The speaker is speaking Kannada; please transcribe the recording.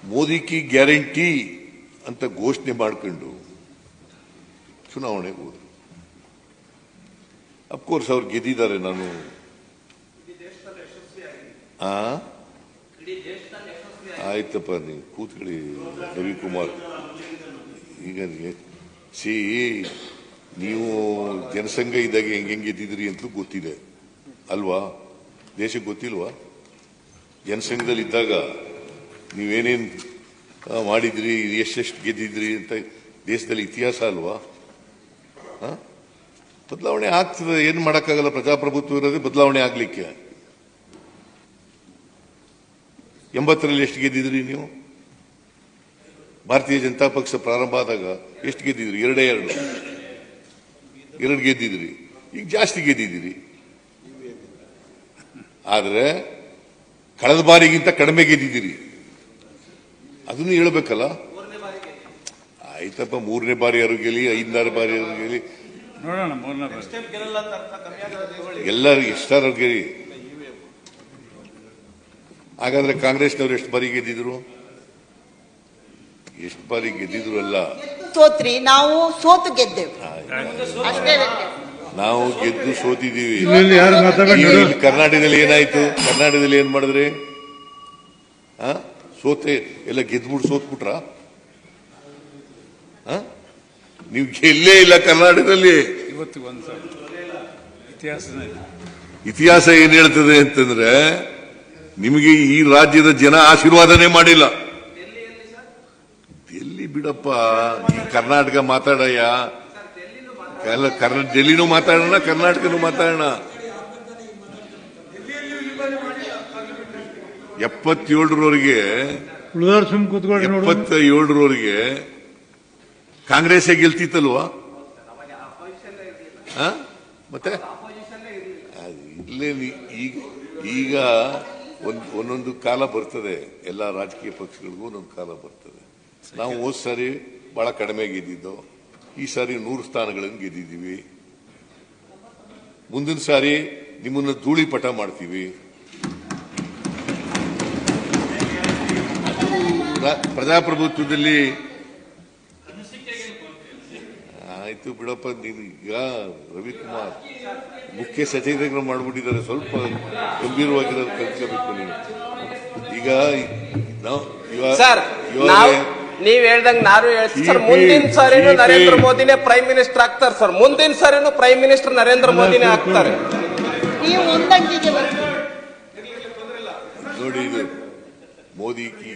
ಮೋದಿ ಕಿ ಗ್ಯಾರಂಟಿ ಅಂತ ಘೋಷಣೆ ಮಾಡಿಕೊಂಡು ಚುನಾವಣೆಗೆ ಹೋದ್ರು. ಅಫ್ಕೋರ್ಸ್ ಅವ್ರು ಗೆದ್ದಿದ್ದಾರೆ. ನಾನು ಆಯ್ತಪ್ಪ, ನೀವು ಕೂತ್ಕೊಳ್ಳಿ ರವಿಕುಮಾರ್. ಈಗ ನೀವು ಜನಸಂಘ ಇದ್ದಾಗ ಹೆಂಗೆ ಗೆದ್ದಿದ್ರಿ ಅಂತಲೂ ಗೊತ್ತಿದೆ ಅಲ್ವಾ? ದೇಶಕ್ಕೆ ಗೊತ್ತಿಲ್ವಾ? ಜನಸಂಘದಲ್ಲಿ ಇದ್ದಾಗ ನೀವೇನೇನು ಮಾಡಿದ್ರಿ, ಎಷ್ಟೆಷ್ಟು ಗೆದ್ದಿದ್ರಿ ಅಂತ ದೇಶದಲ್ಲಿ ಇತಿಹಾಸ ಅಲ್ವಾ? ಬದಲಾವಣೆ ಆಗ್ತದೆ, ಏನು ಮಾಡೋಕ್ಕಾಗಲ್ಲ. ಪ್ರಜಾಪ್ರಭುತ್ವ ಇರೋದೇ ಬದಲಾವಣೆ ಆಗ್ಲಿಕ್ಕೆ. 80ರಲ್ಲಿ ಎಷ್ಟು ಗೆದ್ದಿದ್ರಿ ನೀವು? ಭಾರತೀಯ ಜನತಾ ಪಕ್ಷ ಪ್ರಾರಂಭ ಆದಾಗ ಎಷ್ಟು ಗೆದ್ದಿದ್ರಿ? ಎರಡು ಗೆದ್ದಿದ್ರಿ. ಈಗ ಜಾಸ್ತಿ ಗೆದ್ದಿದ್ದೀರಿ. ಆದ್ರೆ ಕಳೆದ ಬಾರಿಗಿಂತ ಕಡಿಮೆ ಗೆದ್ದಿದ್ದೀರಿ. ಅದನ್ನು ಹೇಳ್ಬೇಕಲ್ಲ. ಆಯ್ತಪ್ಪ, 3ನೇ ಬಾರಿ ಯಾರು ಗೆಲ್ಲಿ, 5ನೇ ಬಾರಿ ಯಾರು ಗೆಲ್ಲಿ, ಎಲ್ಲರೂ ಎಷ್ಟಾರು ಗೆಲ್ಲಿ. ಹಾಗಾದ್ರೆ ಕಾಂಗ್ರೆಸ್ನವ್ರು ಎಷ್ಟು ಬಾರಿ ಗೆದ್ದಿದ್ರು? ಎಷ್ಟು ಬಾರಿ ಗೆದ್ದಿದ್ರು? ಅಲ್ಲ, ಸೋತ್ರಿ. ನಾವು ಸೋತು ಗೆದ್ದೇವೆ. ನಾವು ಗೆದ್ದು ಸೋತಿದ್ದೀವಿ. ಕರ್ನಾಟಕದಲ್ಲಿ ಏನಾಯ್ತು? ಕರ್ನಾಟಕದಲ್ಲಿ ಏನ್ ಮಾಡಿದ್ರಿ? ಸೋತೆ ಎಲ್ಲ ಗೆದ್ಬಿಟ್ಟು ಸೋತ್ಬಿಟ್ರ? ನೀವು ಗೆಲ್ಲೇ ಇಲ್ಲ ಕರ್ನಾಟಕದಲ್ಲಿ. ಇತಿಹಾಸ ಏನ್ ಹೇಳ್ತದೆ ಅಂತಂದ್ರೆ, ನಿಮಗೆ ಈ ರಾಜ್ಯದ ಜನ ಆಶೀರ್ವಾದನೇ ಮಾಡಿಲ್ಲ. ಎಲ್ಲಿ ಬಿಡಪ್ಪ, ಈ ಕರ್ನಾಟಕ ಮಾತಾಡಯ್ಯ. ಡೆಲ್ಲಿನೂ ಮಾತಾಡೋಣ, ಕರ್ನಾಟಕನೂ ಮಾತಾಡೋಣ. 77ರವರೆಗೆ ಕಾಂಗ್ರೆಸ್ ಗೆಲ್ತಿತ್ತಲ್ವಾ? ಮತ್ತೆ ಇಲ್ಲೇ ಈಗ ಒಂದೊಂದು ಕಾಲ ಬರ್ತದೆ. ಎಲ್ಲ ರಾಜಕೀಯ ಪಕ್ಷಗಳಿಗೂ ಒಂದೊಂದು ಕಾಲ ಬರ್ತದೆ. ನಾವು ಹೋದ್ ಸಾರಿ ಬಹಳ ಕಡಿಮೆ ಗೆದ್ದಿದ್ದು, ಈ ಸಾರಿ 100 ಸ್ಥಾನಗಳನ್ನು ಗೆದ್ದಿದ್ದೀವಿ. ಮುಂದಿನ ಸಾರಿ ನಿಮ್ಮನ್ನ ಧೂಳಿಪಟ ಮಾಡ್ತೀವಿ. ಪ್ರಜಾಪ್ರಭುತ್ವದಲ್ಲಿ ಆಯ್ತು ಬಿಡಪ್ಪ. ಈಗ ರವಿಕುಮಾರ್ ಮುಖ್ಯ ಸಚೇತಕರು ಮಾಡ್ಬಿಟ್ಟಿದ್ದಾರೆ. ಸ್ವಲ್ಪ ಗಂಭೀರವಾಗಿರೋದು ಕಲ್ತ್ಕೋಬೇಕು ನೀವು. ಈಗ ನೀವ್ ಹೇಳ್ದಂಗ್ ನಾನು ಹೇಳ್ತೀನಿ ಸರ್, ಮುಂದಿನ ಸಾರಿನೂ ನರೇಂದ್ರ ಮೋದಿನೇ ಪ್ರೈಮ್ ಮಿನಿಸ್ಟರ್ ಆಗ್ತಾರೆ ಸರ್. ಮುಂದಿನ ಸಾರಿನೂ ಪ್ರೈಮ್ ಮಿನಿಸ್ಟರ್ ನರೇಂದ್ರ ಮೋದಿನೇ ಆಗ್ತಾರೆ. ನೋಡಿ, ಇದು ಮೋದಿ ಕಿ